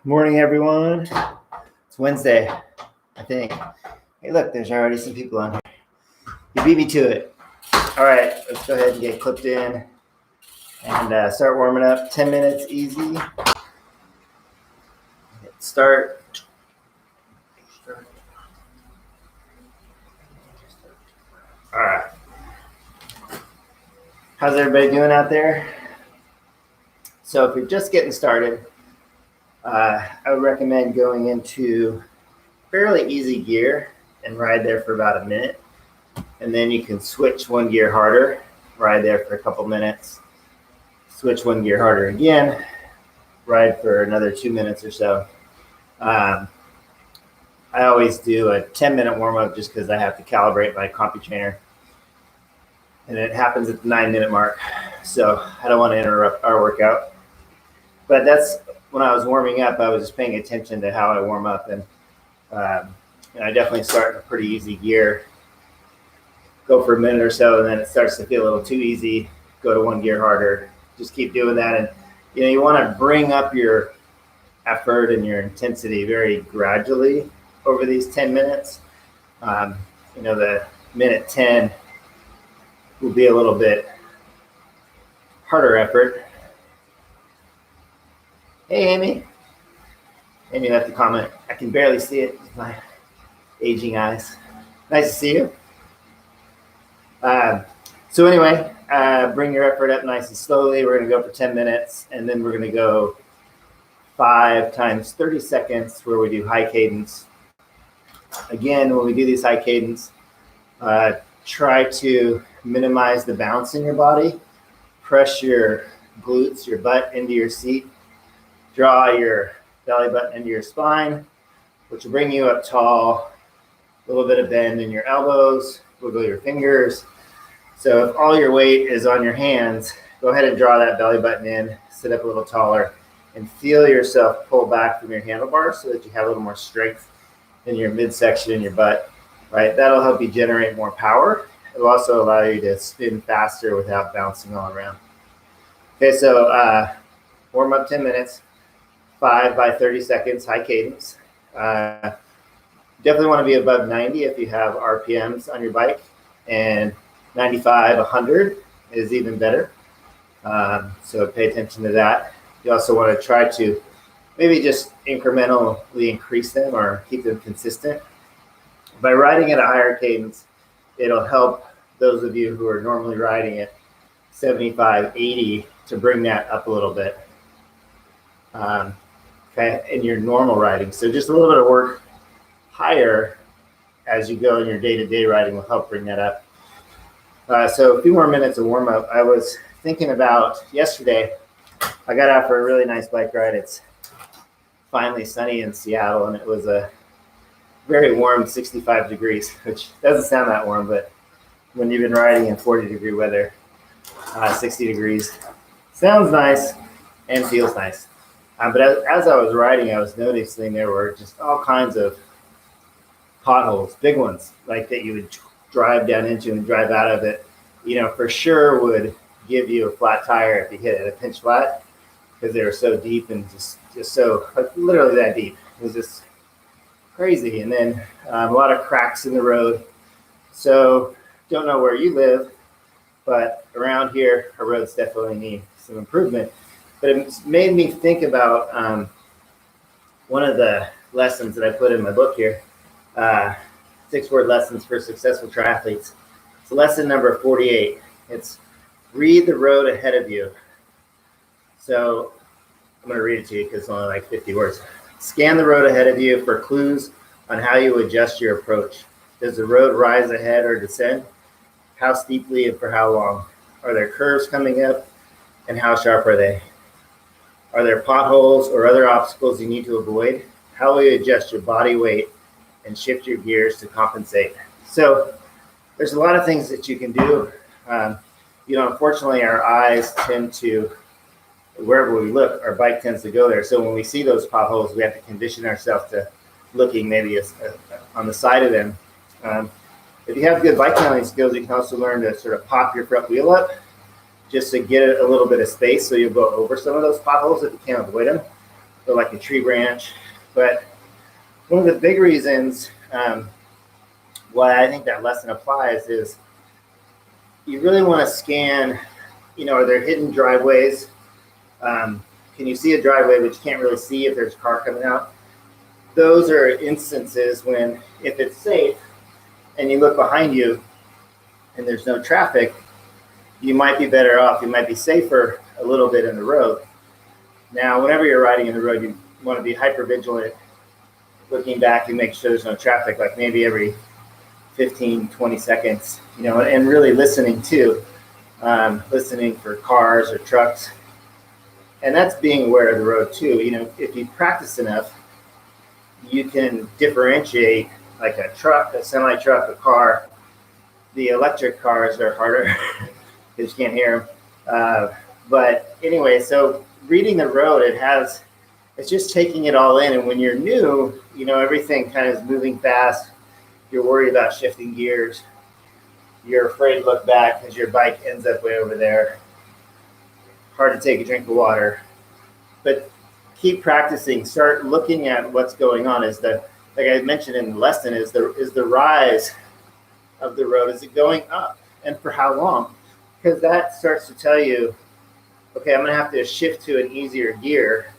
Morning, everyone. It's Wednesday, I think. Hey, look, there's already some people on here. You beat me to it. All right, let's go ahead and get clipped in and start warming up. 10 minutes, easy. Start. All right. How's everybody doing out there? So if you're just getting started, I would recommend going into fairly easy gear and ride there for about a minute. And then you can switch one gear harder, ride there for a couple minutes, switch one gear harder again, ride for another 2 minutes or so. I always do a 10-minute warm-up just because I have to calibrate my CompuTrainer. And it happens at the 9-minute mark. So I don't want to interrupt our workout. But that's when I was warming up, I was just paying attention to how I warm up. And I definitely start in a pretty easy gear. Go for a minute or so, and then it starts to feel a little too easy. Go to one gear harder. Just keep doing that. And you want to bring up your effort and your intensity very gradually over these 10 minutes. The minute 10 will be a little bit harder effort. Hey, Amy. Amy left a comment. I can barely see it with my aging eyes. Nice to see you. So anyway, bring your effort up nice and slowly. We're going to go for 10 minutes, and then we're going to go 5 times 30 seconds where we do high cadence. Again, when we do these high cadence, try to minimize the bounce in your body. Press your glutes, your butt into your seat. Draw your belly button into your spine, which will bring you up tall. A little bit of bend in your elbows, wiggle your fingers. So if all your weight is on your hands, go ahead and draw that belly button in, sit up a little taller, and feel yourself pull back from your handlebars so that you have a little more strength in your midsection in your butt, right? That'll help you generate more power. It'll also allow you to spin faster without bouncing all around. Okay, so warm up 10 minutes, 5 by 30 seconds, high cadence. Definitely want to be above 90 if you have RPMs on your bike, and 95, 100 is even better. So pay attention to that. You also want to try to maybe just incrementally increase them or keep them consistent. By riding at a higher cadence, it'll help those of you who are normally riding at 75, 80 to bring that up a little bit. In your normal riding. So just a little bit of work higher as you go in your day-to-day riding will help bring that up. So a few more minutes of warm-up. I was thinking about yesterday, I got out for a really nice bike ride. It's finally sunny in Seattle, and it was a very warm 65 degrees, which doesn't sound that warm, but when you've been riding in 40-degree weather, 60 degrees, sounds nice and feels nice. But as I was riding, I was noticing there were just all kinds of potholes, big ones, like that you would drive down into and drive out of it. For sure would give you a flat tire if you hit it, a pinch flat, because they were so deep and just so, like, literally that deep. It was just crazy. And then a lot of cracks in the road. So don't know where you live, but around here, our roads definitely need some improvement. But it made me think about one of the lessons that I put in my book here, 6-word lessons for successful triathletes. It's lesson number 48. It's read the road ahead of you. So I'm going to read it to you because it's only like 50 words. Scan the road ahead of you for clues on how you adjust your approach. Does the road rise ahead or descend? How steeply and for how long? Are there curves coming up, and how sharp are they? Are there potholes or other obstacles you need to avoid? How will you adjust your body weight and shift your gears to compensate? So there's a lot of things that you can do. Unfortunately, our eyes tend to, wherever we look, our bike tends to go there. So when we see those potholes, we have to condition ourselves to looking maybe on the side of them. If you have good bike handling skills, you can also learn to sort of pop your front wheel up just to get a little bit of space so you'll go over some of those potholes if you can't avoid them. or like a tree branch. But one of the big reasons why I think that lesson applies is you really want to scan, are there hidden driveways? Can you see a driveway but you can't really see if there's a car coming out? Those are instances when, if it's safe and you look behind you and there's no traffic, you might be better off. You might be safer a little bit in the road. Now, whenever you're riding in the road, you want to be hyper vigilant, looking back and make sure there's no traffic, like maybe every 15, 20 seconds, and really listening too, listening for cars or trucks. And that's being aware of the road too. If you practice enough, you can differentiate like a truck, a semi-truck, a car. The electric cars are harder because you can't hear them. But anyway, so reading the road, it's just taking it all in. And when you're new, everything kind of is moving fast. You're worried about shifting gears. You're afraid to look back because your bike ends up way over there. Hard to take a drink of water. But keep practicing. Start looking at what's going on. Like I mentioned in the lesson, is the rise of the road, is it going up? And for how long? Because that starts to tell you, okay, I'm going to have to shift to an easier gear.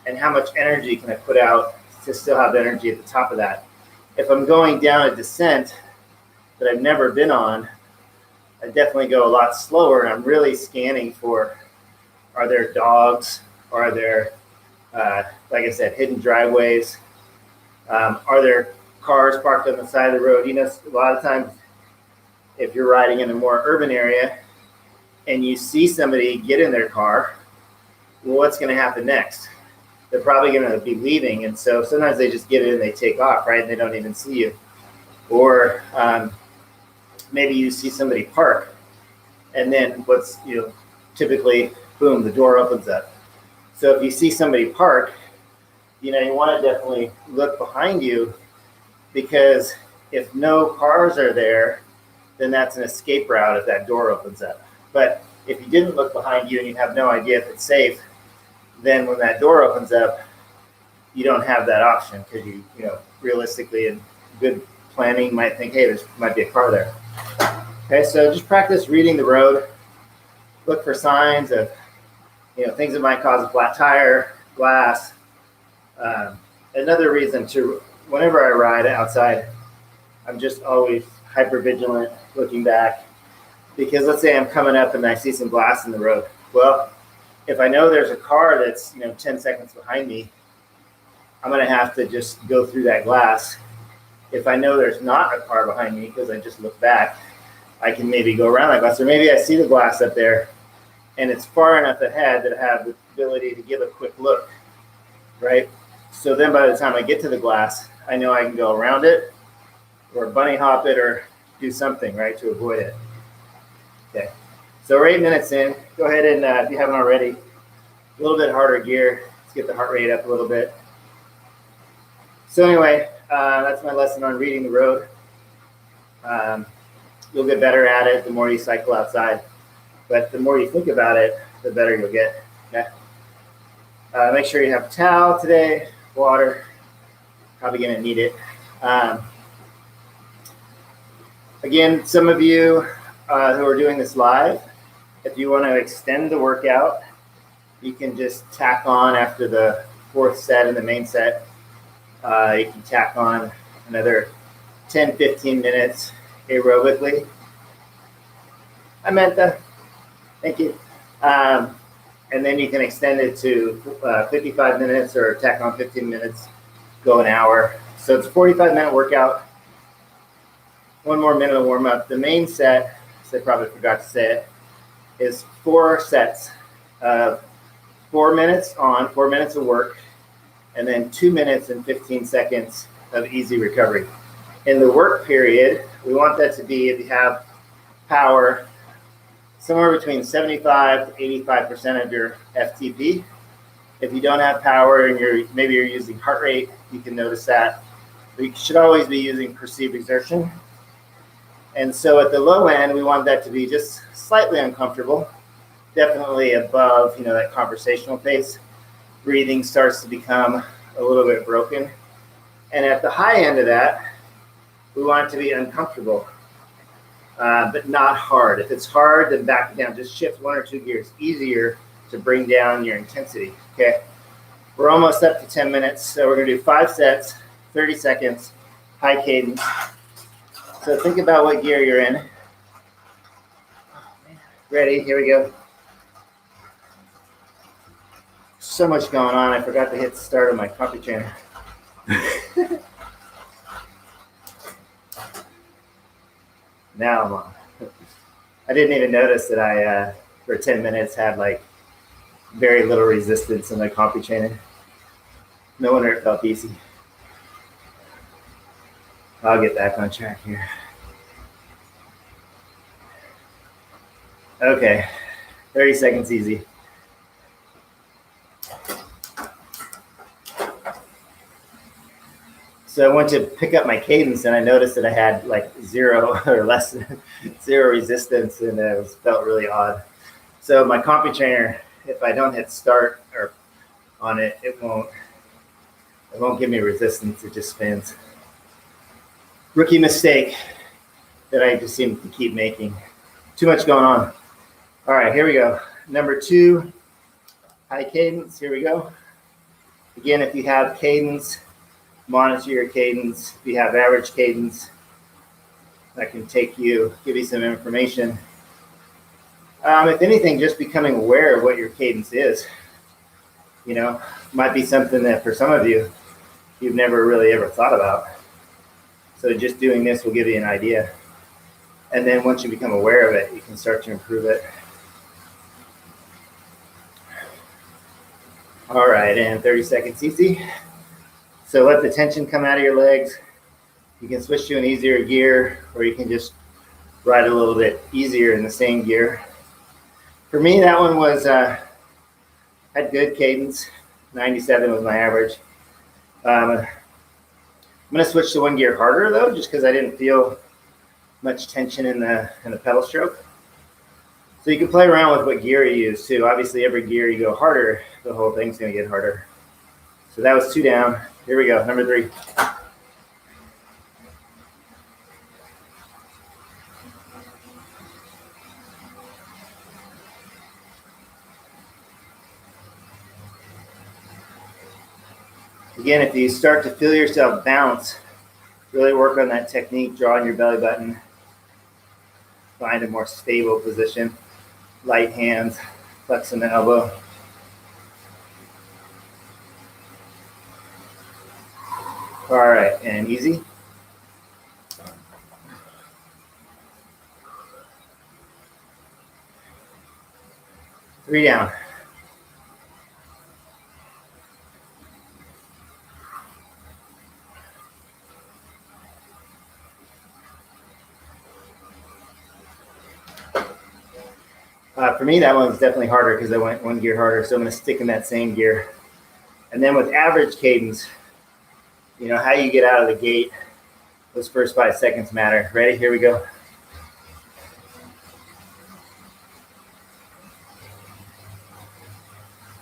And how much energy can I put out to still have energy at the top of that? If I'm going down a descent that I've never been on, I definitely go a lot slower. And I'm really scanning for, are there dogs? Are there, like I said, hidden driveways? Are there cars parked on the side of the road? A lot of times, if you're riding in a more urban area and you see somebody get in their car, well, what's going to happen next? They're probably going to be leaving. And so sometimes they just get in and they take off, right? And they don't even see you. Or maybe you see somebody park and then typically, boom, the door opens up. So if you see somebody park, you want to definitely look behind you, because if no cars are there, then that's an escape route if that door opens up. But if you didn't look behind you and you have no idea if it's safe, then when that door opens up, you don't have that option, because you realistically, in good planning, might think, hey, there might be a car there. Okay, so just practice reading the road. Look for signs of things that might cause a flat tire, glass. Another reason whenever I ride outside, I'm just always hyper vigilant, looking back, because let's say I'm coming up and I see some glass in the road. Well, if I know there's a car that's 10 seconds behind me, I'm going to have to just go through that glass. If I know there's not a car behind me because I just look back, I can maybe go around that glass, or maybe I see the glass up there and it's far enough ahead that I have the ability to give a quick look, right? So then by the time I get to the glass, I know I can go around it or bunny hop it or do something, right, to avoid it. Okay, so we're 8 minutes in. Go ahead and, if you haven't already, a little bit harder gear. Let's get the heart rate up a little bit. So anyway, that's my lesson on reading the road. You'll get better at it the more you cycle outside. But the more you think about it, the better you'll get. Okay. Make sure you have a towel today, water. Probably going to need it. Again, some of you who are doing this live, if you want to extend the workout, you can just tack on after the fourth set in the main set. You can tack on another 10, 15 minutes aerobically. I meant that. Thank you. And then you can extend it to 55 minutes or tack on 15 minutes, go an hour. So it's a 45-minute workout. 1 more minute of warm up. The main set, I probably forgot to say it, is 4 sets of 4 minutes on, 4 minutes of work, and then 2 minutes and 15 seconds of easy recovery. In the work period, we want that to be, if you have power, somewhere between 75 to 85% of your FTP. If you don't have power and maybe you're using heart rate, you can notice that. But you should always be using perceived exertion. And so at the low end, we want that to be just slightly uncomfortable, definitely above, that conversational pace. breathing starts to become a little bit broken. And at the high end of that, we want it to be uncomfortable, but not hard. If it's hard, then back it down. Just shift 1 or 2 gears. Easier to bring down your intensity, okay? We're almost up to 10 minutes, so we're gonna do 5 sets, 30 seconds, high cadence. So think about what gear you're in. Ready, here we go. So much going on, I forgot to hit start on my coffee trainer. Now I'm on. I didn't even notice that I, for 10 minutes, had like very little resistance in my coffee trainer. No wonder it felt easy. I'll get back on track here. Okay, 30 seconds easy. So I went to pick up my cadence and I noticed that I had like 0 or less than 0 resistance, and it felt really odd. So my coffee trainer, if I don't hit start or on it, it won't give me resistance, it just spins. Rookie mistake that I just seem to keep making. Too much going on. All right, here we go. Number 2, high cadence, here we go. Again, if you have cadence, monitor your cadence. If you have average cadence, that can give you some information. If anything, just becoming aware of what your cadence is, might be something that for some of you, you've never really ever thought about. So just doing this will give you an idea. And then once you become aware of it, you can start to improve it. All right, and 30 seconds easy. So let the tension come out of your legs. You can switch to an easier gear, or you can just ride a little bit easier in the same gear. For me, that one was, had good cadence. 97 was my average. I'm gonna switch to 1 gear harder though, just because I didn't feel much tension in the pedal stroke. So you can play around with what gear you use too. Obviously, every gear you go harder, the whole thing's gonna get harder. So that was 2 down. Here we go, number 3. Again, if you start to feel yourself bounce, really work on that technique, drawing your belly button. Find a more stable position. Light hands, flexing the elbow. All right, and easy. Three down. For me, that one was definitely harder because I went 1 gear harder, so I'm going to stick in that same gear. And then with average cadence, how you get out of the gate, those first 5 seconds matter. Ready? Here we go.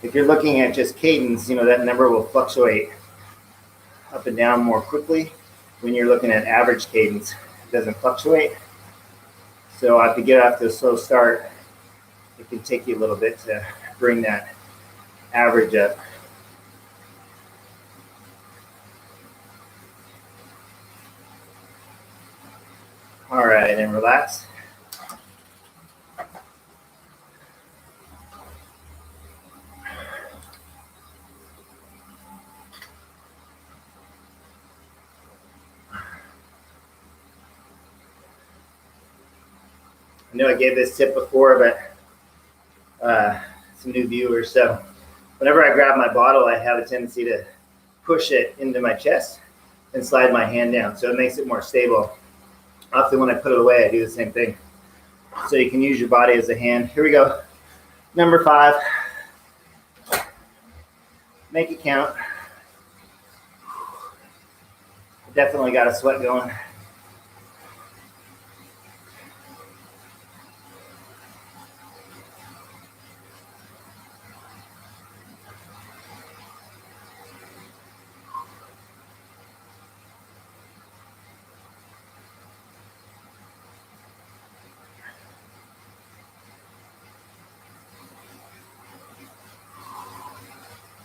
If you're looking at just cadence, that number will fluctuate up and down more quickly. When you're looking at average cadence, it doesn't fluctuate. So if you get off to a slow start, it can take you a little bit to bring that average up. All right, and relax. I know I gave this tip before, but some new viewers. So whenever I grab my bottle, I have a tendency to push it into my chest and slide my hand down. So it makes it more stable. Often when I put it away, I do the same thing. So you can use your body as a hand. Here we go. Number 5. Make it count. Definitely got a sweat going.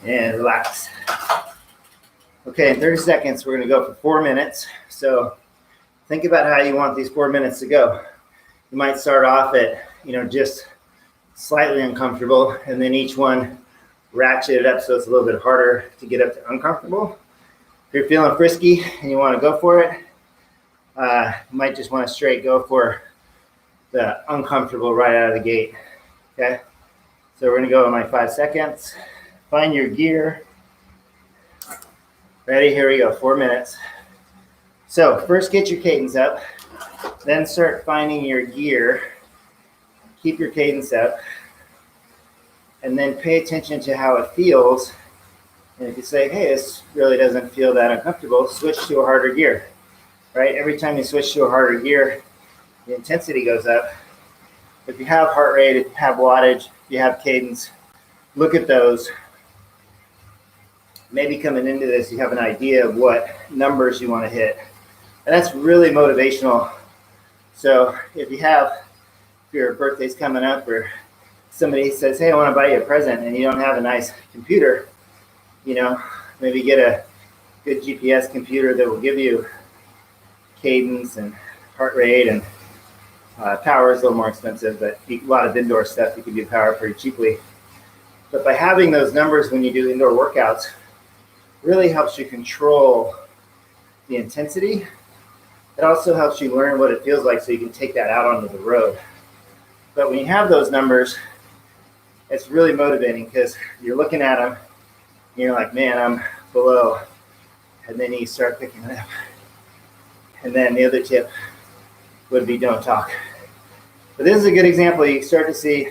and relax. Okay, in 30 seconds, we're gonna go for 4 minutes. So think about how you want these 4 minutes to go. You might start off at, just slightly uncomfortable, and then each one ratchet it up so it's a little bit harder to get up to uncomfortable. If you're feeling frisky and you want to go for it, you might just want to straight go for the uncomfortable right out of the gate. Okay, so we're going to go in like 5 seconds. Find your gear. Ready? Here we go. 4 minutes. So first get your cadence up, then start finding your gear. Keep your cadence up, and then pay attention to how it feels. And if you say, hey, this really doesn't feel that uncomfortable, switch to a harder gear, right? Every time you switch to a harder gear, the intensity goes up. If you have heart rate, if you have wattage, if you have cadence, look at those. Maybe coming into this, you have an idea of what numbers you want to hit. And that's really motivational. So if your birthday's coming up, or somebody says, hey, I want to buy you a present, and you don't have a nice computer, maybe get a good GPS computer that will give you cadence and heart rate, and power is a little more expensive, but a lot of indoor stuff you can do power pretty cheaply. But by having those numbers when you do indoor workouts, really helps you control the intensity. It also helps you learn what it feels like so you can take that out onto the road. But when you have those numbers, it's really motivating because you're looking at them, and you're like, man, I'm below. And then you start picking it up. And then the other tip would be don't talk. But this is a good example. You start to see,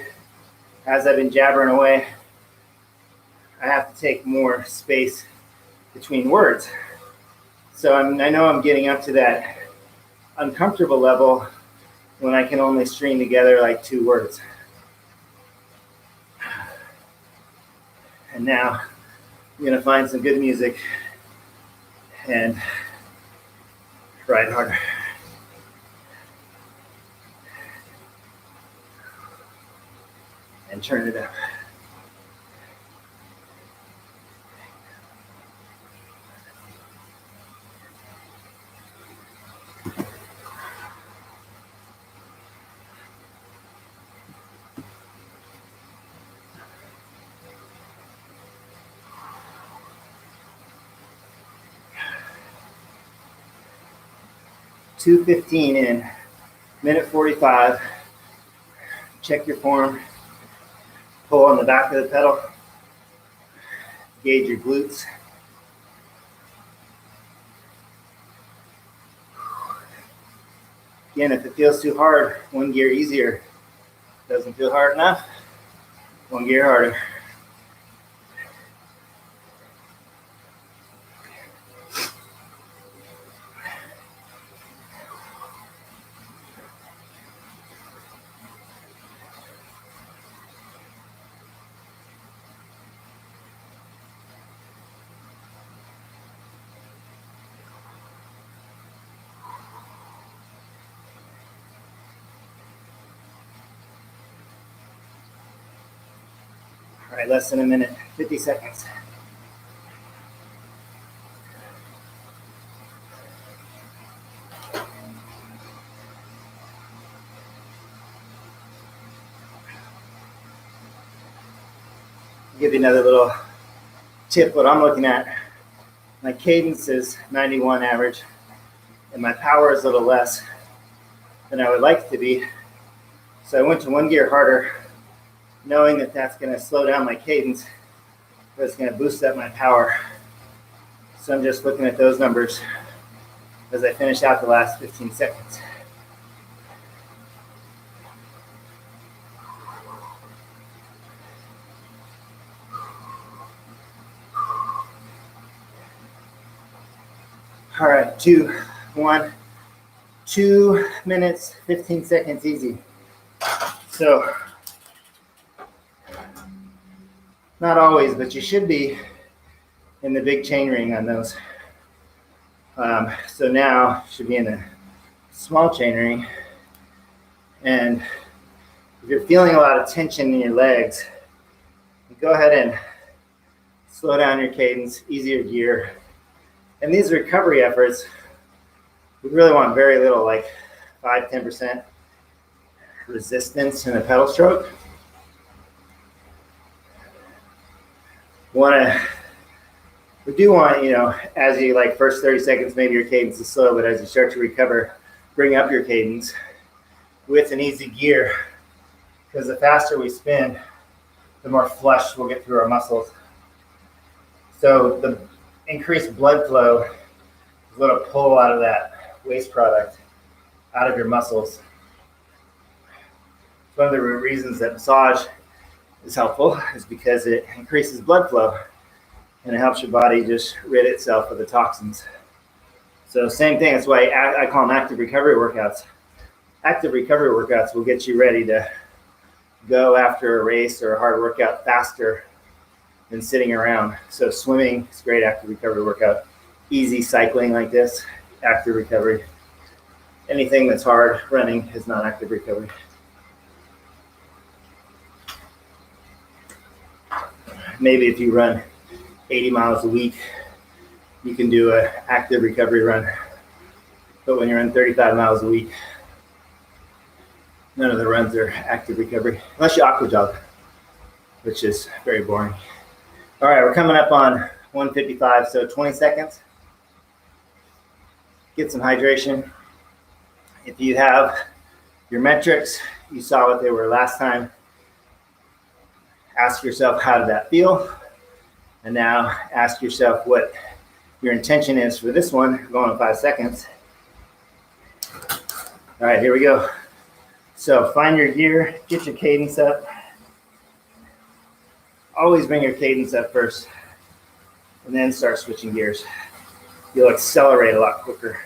as I've been jabbering away, I have to take more space between words. So I know I'm getting up to that uncomfortable level when I can only string together like 2 words. And now I'm gonna find some good music and ride harder. And turn it up. $2:15 in, minute 45. Check your form. Pull on the back of the pedal. Gauge your glutes. Again, if it feels too hard, 1 gear easier. Doesn't feel hard enough, 1 gear harder. All right, less than a minute, 50 seconds. I'll give you another little tip. What I'm looking at, my cadence is 91 average, and my power is a little less than I would like it to be. So I went to 1 gear harder, knowing that that's going to slow down my cadence, but it's going to boost up my power. So I'm just looking at those numbers as I finish out the last 15 seconds. All right, 2, 1, 2 minutes, 15 seconds, easy. So, not always, but you should be in the big chain ring on those. So now should be in the small chain ring. And if you're feeling a lot of tension in your legs, go ahead and slow down your cadence, easier gear. And these recovery efforts, we really want very little, like 5-10% resistance in the pedal stroke. We do want, as you like first 30 seconds, maybe your cadence is slow, but as you start to recover, bring up your cadence with an easy gear, because the faster we spin, the more flush we'll get through our muscles. So the increased blood flow is going to pull out of that waste product out of your muscles. One of the reasons that massage is helpful is because it increases blood flow and it helps your body just rid itself of the toxins. So same thing, that's why I call them active recovery workouts. Active recovery workouts will get you ready to go after a race or a hard workout faster than sitting around. So swimming is a great active recovery workout. Easy cycling like this, active recovery. Anything that's hard running is not active recovery. Maybe if you run 80 miles a week, you can do an active recovery run. But when you're running 35 miles a week, none of the runs are active recovery, unless you aqua jog, which is very boring. All right, we're coming up on 1:55, so 20 seconds. Get some hydration. If you have your metrics, you saw what they were last time. Ask yourself, how did that feel? And now ask yourself what your intention is for this one, going in 5 seconds. All right, here we go. So find your gear, get your cadence up. Always bring your cadence up first, and then start switching gears. You'll accelerate a lot quicker.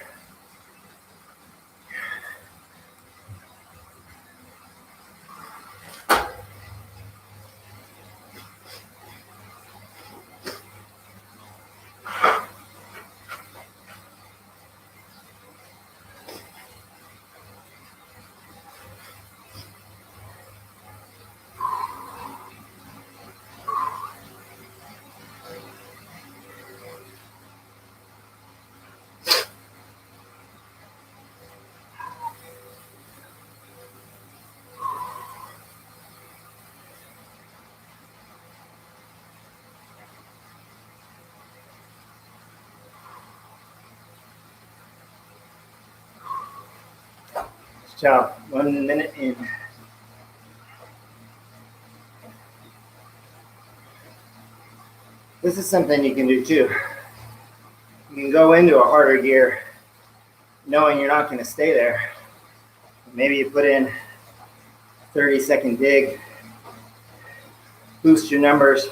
Ciao. 1 minute in. This is something you can do too. You can go into a harder gear knowing you're not going to stay there. Maybe you put in 30-second dig, boost your numbers,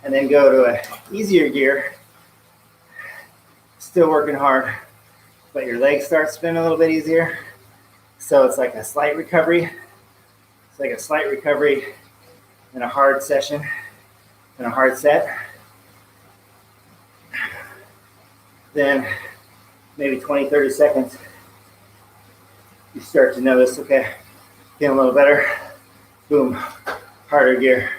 and then go to an easier gear, still working hard, but your legs start spinning a little bit easier. So it's like a slight recovery. It's like a slight recovery in a hard session, in a hard set. Then maybe 20, 30 seconds, you start to notice, okay, feeling a little better. Boom, harder gear.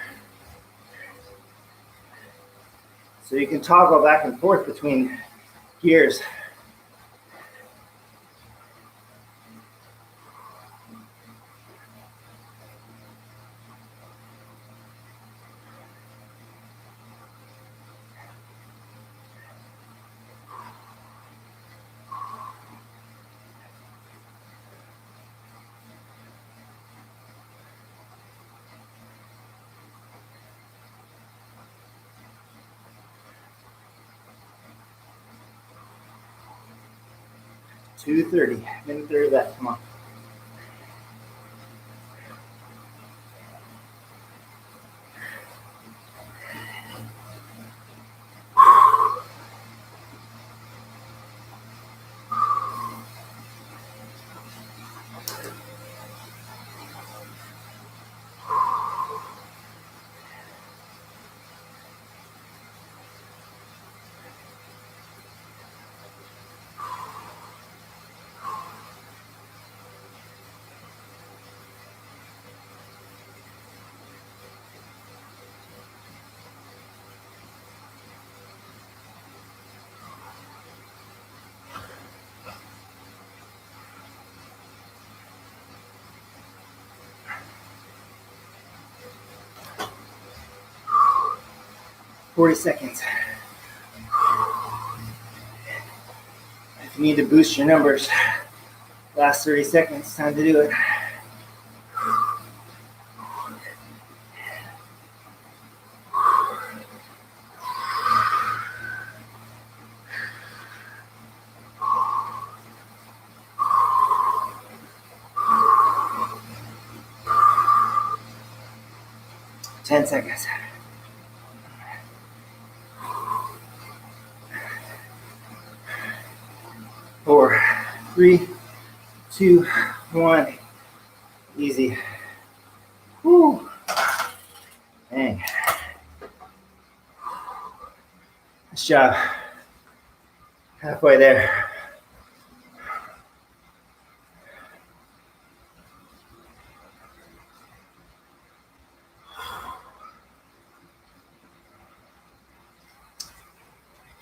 So you can toggle back and forth between gears. $2:30, minute 30 left, come on. 40 seconds. If you need to boost your numbers, last 30 seconds, time to do it. Ten seconds. 4, 3, 2, 1. Easy. Woo. Dang. Nice job. Halfway there.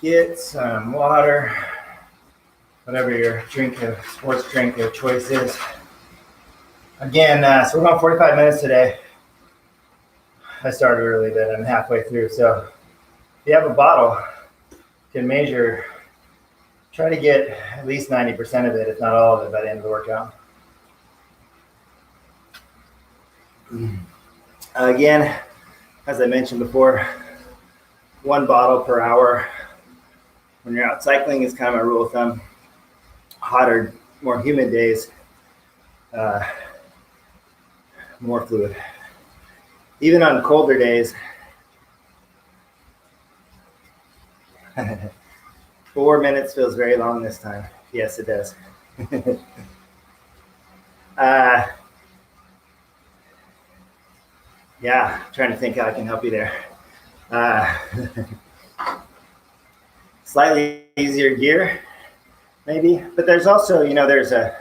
Get some water, whatever your sports drink of choice is. Again, so we're going 45 minutes today. I started early, but I'm halfway through. So if you have a bottle, you can measure, try to get at least 90% of it, if not all of it, by the end of the workout. Again, as I mentioned before, 1 bottle per hour. When you're out cycling, is kind of my rule of thumb. Hotter, more humid days, more fluid. Even on colder days, 4 minutes feels very long this time. Yes, it does. Yeah, trying to think how I can help you there. Slightly easier gear, maybe, but there's also, there's a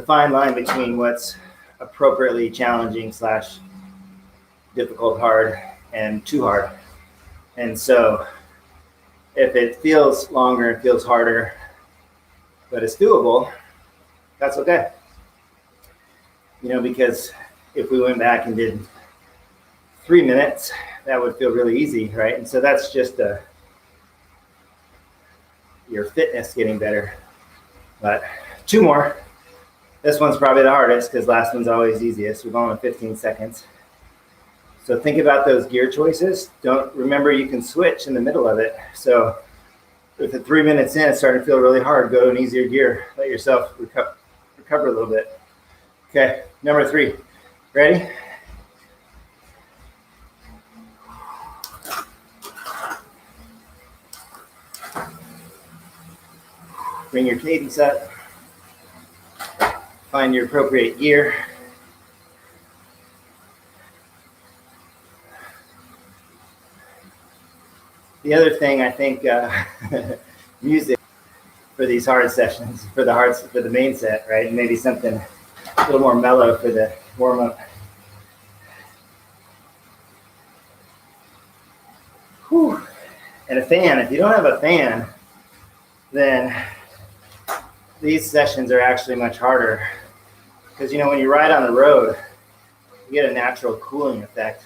fine line between what's appropriately challenging / difficult, hard, and too hard. And so if it feels longer and feels harder, but it's doable, that's okay. Because if we went back and did 3 minutes, that would feel really easy, right? And so that's just your fitness getting better. But 2 more. This one's probably the hardest because last one's always easiest. We're going in 15 seconds. So think about those gear choices. Remember you can switch in the middle of it. So if at 3 minutes in it's starting to feel really hard, go to an easier gear. Let yourself recover a little bit. Okay, number 3. Ready? Bring your cadence up. Find your appropriate gear. The other thing, I think, music for these hard sessions, for the main set, right? And maybe something a little more mellow for the warm-up. Whew. And a fan. If you don't have a fan, then these sessions are actually much harder. Because, when you ride on the road, you get a natural cooling effect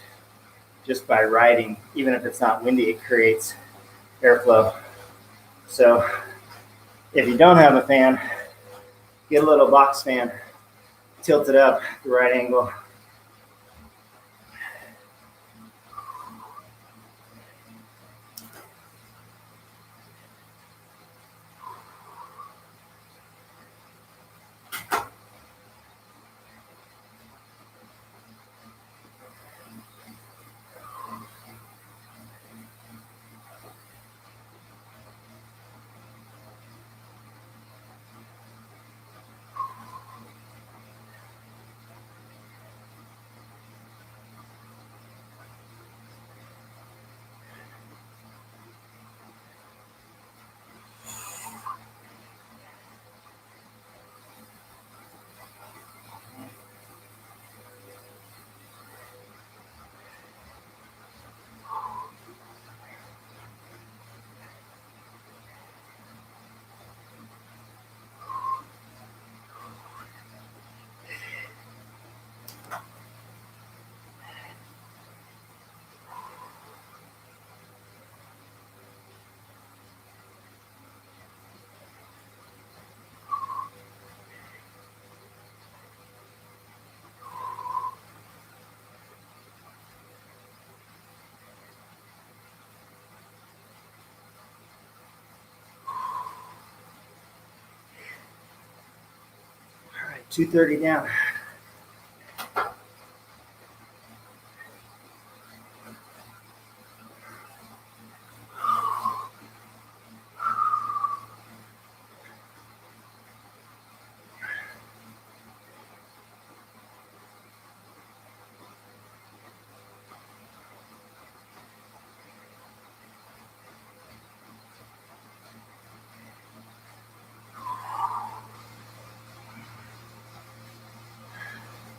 just by riding. Even if it's not windy, it creates airflow. So if you don't have a fan, get a little box fan, tilt it up the right angle. 230 down.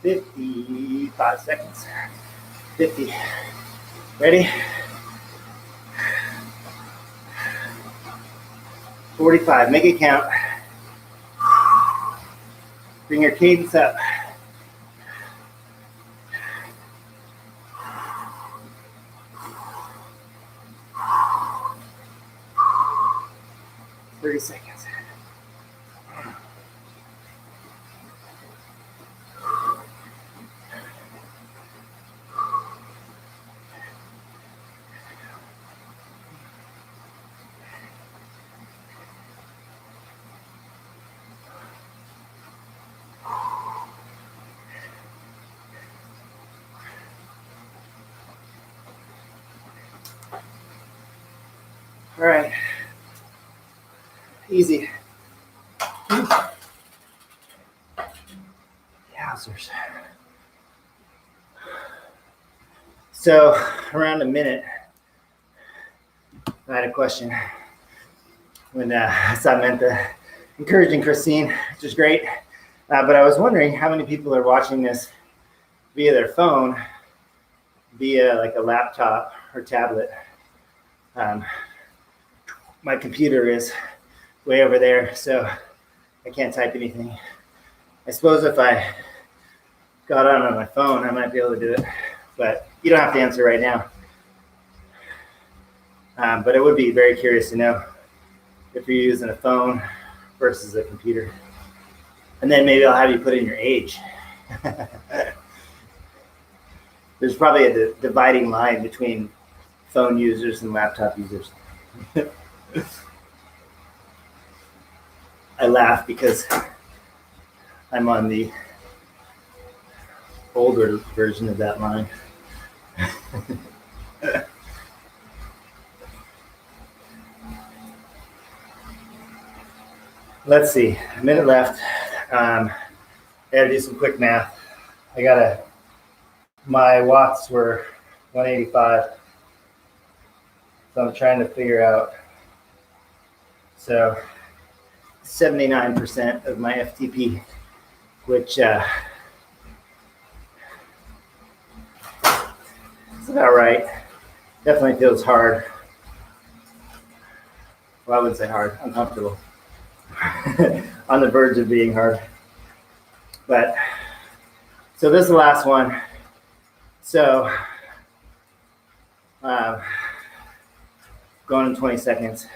$55 seconds. 50. Ready? 45. Make it count. Bring your cadence up. Seconds. All right. Easy. Yowzers. So around a minute, I had a question when Samantha encouraging Christine, which is great. But I was wondering how many people are watching this via their phone, via like a laptop or tablet. My computer is way over there, so I can't type anything. I suppose if I got on my phone, I might be able to do it, but you don't have to answer right now. But I would be very curious to know if you're using a phone versus a computer. And then maybe I'll have you put in your age. There's probably a dividing line between phone users and laptop users. I laugh because I'm on the older version of that line. Let's see, a minute left. I gotta do some quick math. My watts were 185. So I'm trying to figure out. So 79% of my FTP, which is about right. Definitely feels hard. Well, I wouldn't say hard, uncomfortable. On the verge of being hard. But, so this is the last one. So, going in 20 seconds.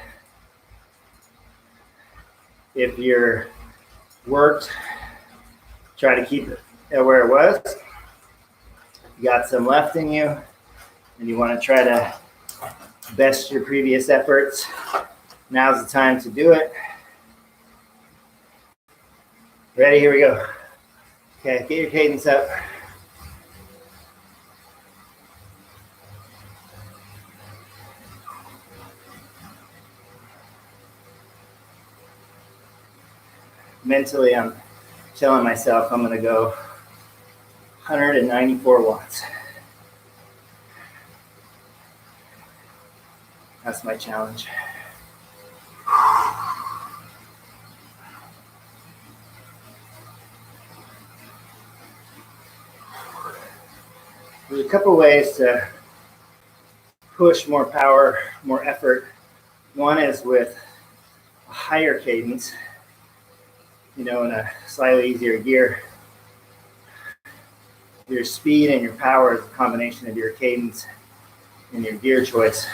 If you're worked, try to keep it where it was. You got some left in you, and you want to try to best your previous efforts. Now's the time to do it. Ready? Here we go. Okay, get your cadence up. Mentally, I'm telling myself I'm going to go 194 watts. That's my challenge. There's a couple ways to push more power, more effort. One is with a higher cadence, in a slightly easier gear. Your speed and your power is a combination of your cadence and your gear choice.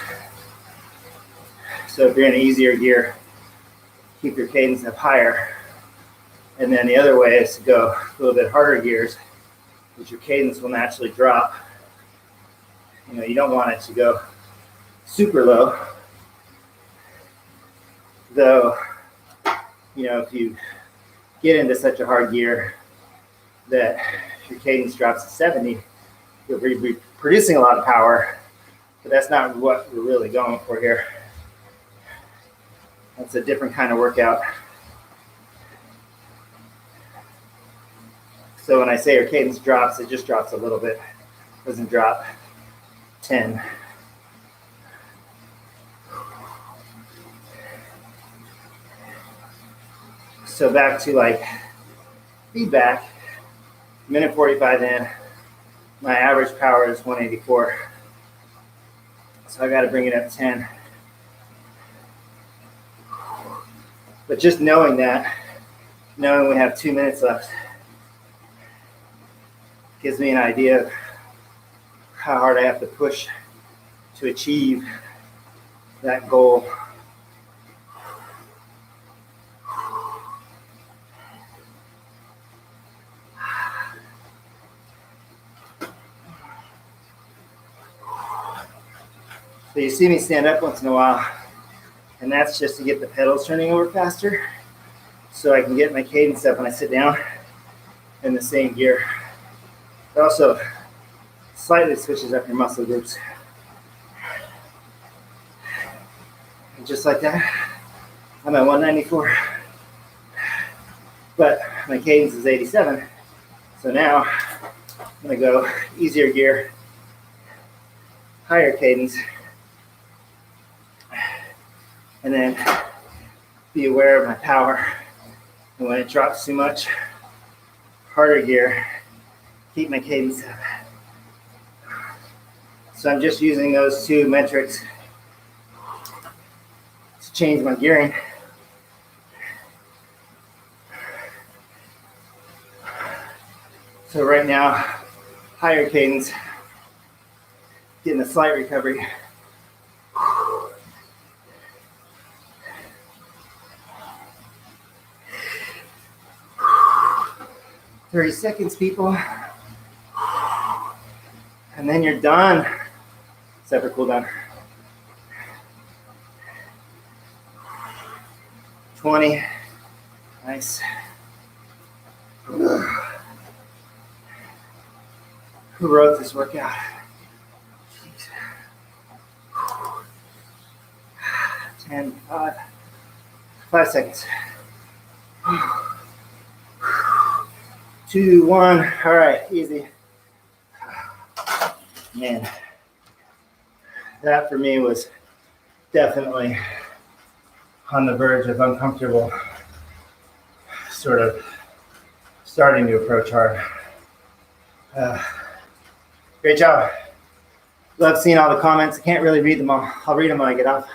So if you're in an easier gear, keep your cadence up higher. And then the other way is to go a little bit harder gears, which your cadence will naturally drop. You don't want it to go super low. Though, if you get into such a hard gear, that your cadence drops to 70, you'll be producing a lot of power, but that's not what we're really going for here. That's a different kind of workout. So when I say your cadence drops, it just drops a little bit. It doesn't drop 10. So back to like feedback, minute 45 in, my average power is 184. So I got to bring it up 10. But just knowing that, knowing we have 2 minutes left, gives me an idea of how hard I have to push to achieve that goal. So you see me stand up once in a while, and that's just to get the pedals turning over faster so I can get my cadence up when I sit down in the same gear. It also slightly switches up your muscle groups. And just like that, I'm at 194. But my cadence is 87. So now I'm gonna go easier gear, higher cadence, and then be aware of my power. And when it drops too much, harder gear, keep my cadence up. So I'm just using those two metrics to change my gearing. So right now, higher cadence, getting a slight recovery. 30 seconds, people. And then you're done. Separate cool down. 20. Nice. Who wrote this workout? Jeez. 10, 5 seconds. 2, 1. All right, easy. Man, that for me was definitely on the verge of uncomfortable, sort of starting to approach hard. Great job. Love seeing all the comments. I can't really read them all. I'll read them when I get off.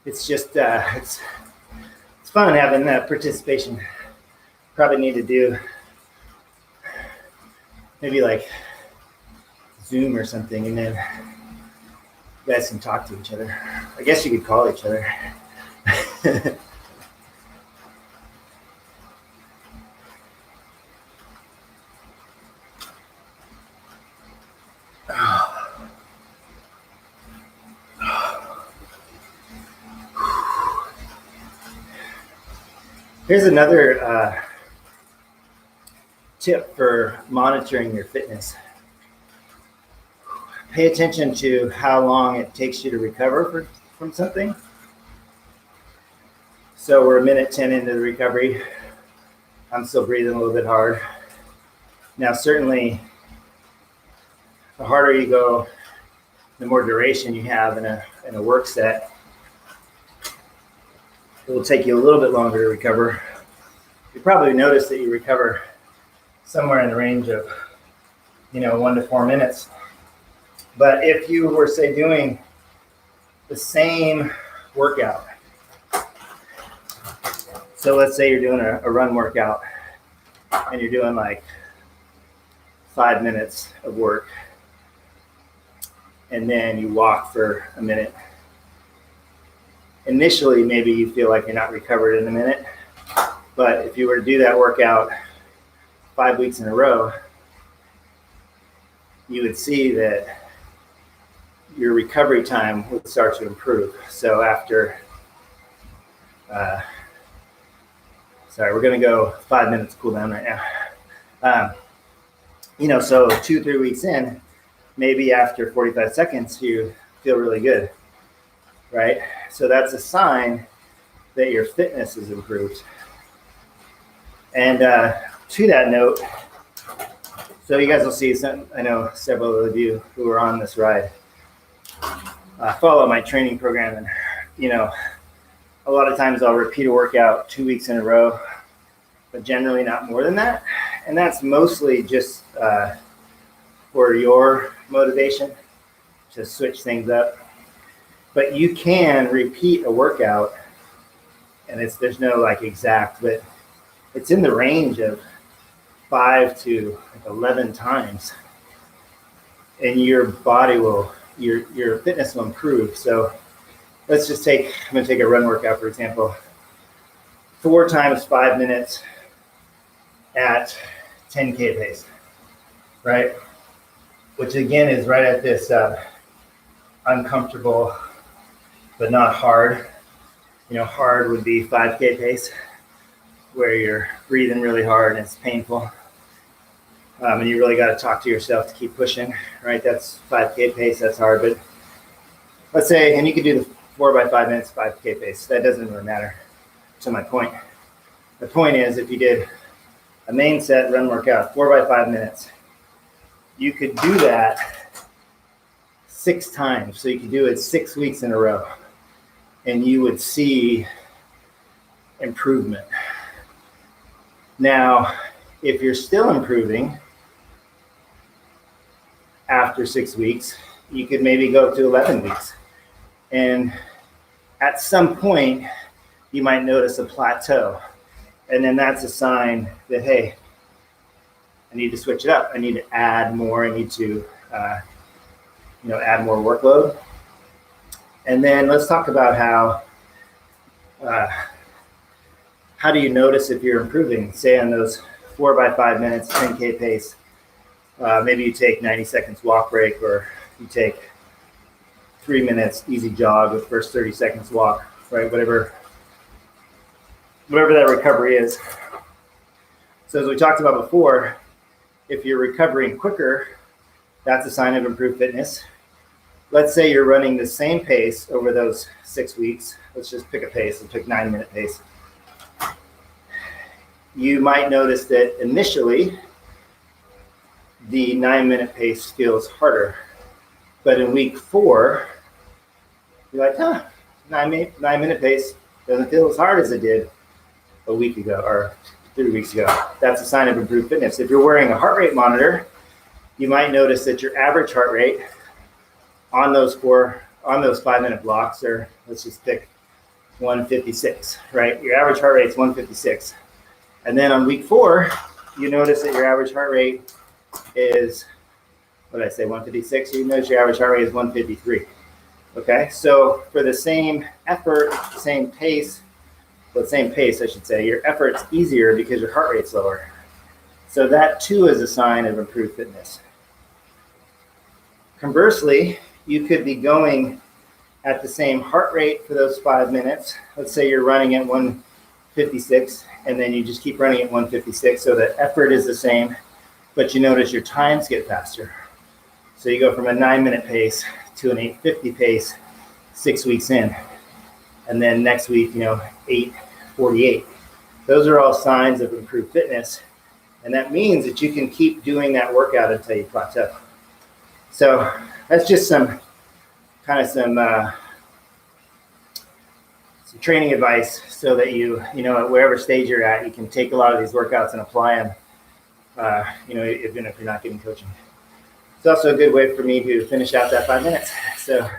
It's just, it's fun having that participation. Probably need to do maybe like Zoom or something, and then you guys can talk to each other. I guess you could call each other. Here's another tip for monitoring your fitness. Pay attention to how long it takes you to recover from something. So we're a minute 10 into the recovery. I'm still breathing a little bit hard. Now, certainly, the harder you go, the more duration you have in a work set. It will take you a little bit longer to recover. You probably notice that you recover somewhere in the range of, 1 to 4 minutes. But if you were, say, doing the same workout, so let's say you're doing a run workout and you're doing like 5 minutes of work, and then you walk for a minute. Initially, maybe you feel like you're not recovered in a minute, but if you were to do that workout 5 weeks in a row, you would see that your recovery time would start to improve. So after Sorry, we're going to go 5 minutes cool down right now. So 2-3 weeks in, maybe after 45 seconds, you feel really good, right? So that's a sign that your fitness is improved. And to that note, so you guys will see, I know several of you who are on this ride follow my training program, and a lot of times I'll repeat a workout 2 weeks in a row, but generally not more than that. And that's mostly just for your motivation to switch things up. But you can repeat a workout, and there's no like exact, but it's in the range of 5 to 11 times, and your body your fitness will improve. So let's just I'm going to take a run workout, for example. 4 times 5 minutes at 10K pace, right? Which again is right at this uncomfortable, but not hard. Hard would be 5K pace, where you're breathing really hard and it's painful. And you really got to talk to yourself to keep pushing, right? That's 5K pace, that's hard. But let's say, and you could do the 4 by 5 minutes, 5K pace. That doesn't really matter to my point. The point is, if you did a main set run workout, 4 by 5 minutes, you could do that 6 times. So you could do it 6 weeks in a row, and you would see improvement. Now, if you're still improving after 6 weeks, you could maybe go up to 11 weeks. And at some point, you might notice a plateau. And then that's a sign that, hey, I need to switch it up. I need to add more. I need to, add more workload. And then let's talk about how do you notice if you're improving? Say on those 4 by 5 minutes, 10K pace, maybe you take 90 seconds walk break, or you take 3 minutes easy jog with first 30 seconds walk, right? Whatever that recovery is. So as we talked about before, if you're recovering quicker, that's a sign of improved fitness. Let's say you're running the same pace over those 6 weeks. Let's just pick a pace and pick 9-minute pace. You might notice that initially the 9-minute pace feels harder, but in week 4, you're like, 9-minute pace doesn't feel as hard as it did a week ago or 3 weeks ago. That's a sign of improved fitness. If you're wearing a heart rate monitor, you might notice that your average heart rate on those 5-minute blocks are, let's just pick 156, right? Your average heart rate is 156. And then on week 4, you notice that your average heart rate is, 156? You notice your average heart rate is 153. Okay, so for the same effort, same pace, I should say, your effort's easier because your heart rate's lower. So that too is a sign of improved fitness. Conversely, you could be going at the same heart rate for those 5 minutes. Let's say you're running at 156, and then you just keep running at 156, so the effort is the same, but you notice your times get faster. So you go from a 9-minute pace to an 8:50 pace 6 weeks in, and then next week, 8:48. Those are all signs of improved fitness, and that means that you can keep doing that workout until you plateau. So that's just some training advice, so that at wherever stage you're at, you can take a lot of these workouts and apply them, even if you're not getting coaching. It's also a good way for me to finish out that 5 minutes. So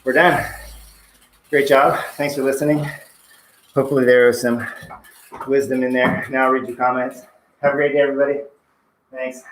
we're done. Great job. Thanks for listening. Hopefully there was some wisdom in there. Now I'll read your comments. Have a great day, everybody. Thanks.